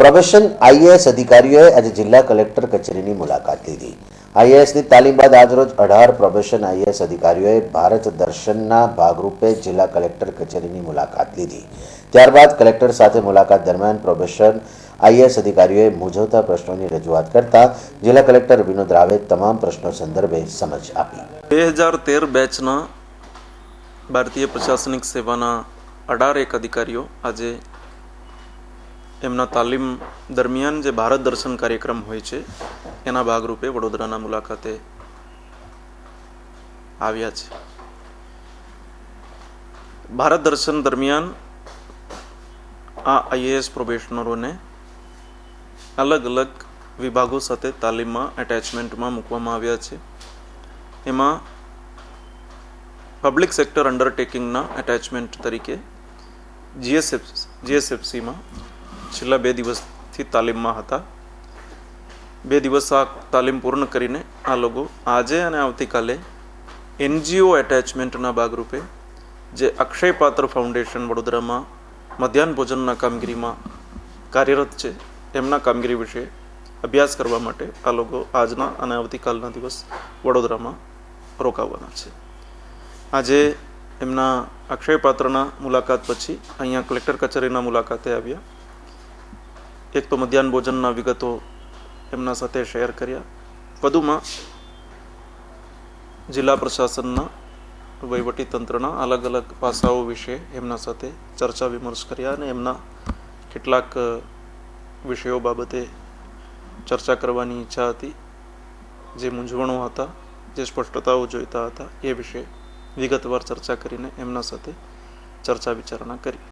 Probation IAS અધિકારીઓએ આજે જિલ્લા કલેક્ટર કચેરીની મુલાકાત લીધી। આઈએએસની તાલીમ બાદ આજરોજ 18 પ્રોબેશન આઈએએસ અધિકારીઓએ ભારત દર્શનના ભાગરૂપે જિલ્લા કલેક્ટર કચેરીની મુલાકાત લીધી। ત્યારબાદ કલેક્ટર સાથે મુલાકાત દરમિયાન પ્રોબેશન આઈએએસ અધિકારીઓએ મૂંઝવતા પ્રશ્નોની રજૂઆત કરતા જિલ્લા કલેક્ટર વિનોદ રાવે તમામ પ્રશ્નો સંદર્ભે સમજ આપી। 2013 બેચના ભારતીય પ્રશાસનિક સેવાના 18 અધિકારીઓ આજે એમના તાલીમ દરમિયાન જે ભારત દર્શન કાર્યક્રમ હોય છે એના ભાગરૂપે વડોદરાના મુલાકાતે આવ્યા છે। ભારત દર્શન દરમિયાન આ આઈએએસ પ્રોબેશનરોને અલગ અલગ વિભાગો સાથે તાલીમમાં એટેચમેન્ટમાં મૂકવામાં આવ્યા છે। એમાં પબ્લિક સેક્ટર અંડરટેકિંગના એટેચમેન્ટ તરીકે જીએસએફસીમાં છેલ્લા 2 દિવસથી તાલીમમાં હતા। 2 દિવસ આ તાલીમ પૂર્ણ કરીને આ લોકો આજે અને આવતીકાલે એનજીઓ એટેચમેન્ટના ભાગરૂપે જે અક્ષય પાત્ર ફાઉન્ડેશન વડોદરામાં મધ્યાહન ભોજનના કામગીરીમાં કાર્યરત છે એમના કામગીરી વિશે અભ્યાસ કરવા માટે આ લોકો આજના અને આવતીકાલના દિવસ વડોદરામાં રોકાવાના છે। આજે એમના અક્ષય પાત્રના મુલાકાત પછી અહીંયા કલેક્ટર કચેરીના મુલાકાતે આવ્યા। એક તો મધ્યાહન ભોજનના વિગતો એમના સાથે શેર કર્યા, વધુમાં જિલ્લા પ્રશાસનના વહીવટીતંત્રના અલગ અલગ પાસાઓ વિશે એમના સાથે ચર્ચા વિમર્શ કર્યા અને એમના કેટલાક વિષયો બાબતે ચર્ચા કરવાની ઈચ્છા હતી। જે મૂંઝવણો હતા, જે સ્પષ્ટતાઓ જોઈતા હતા એ વિશે વિગતવાર ચર્ચા કરીને એમના સાથે ચર્ચા વિચારણા કરી।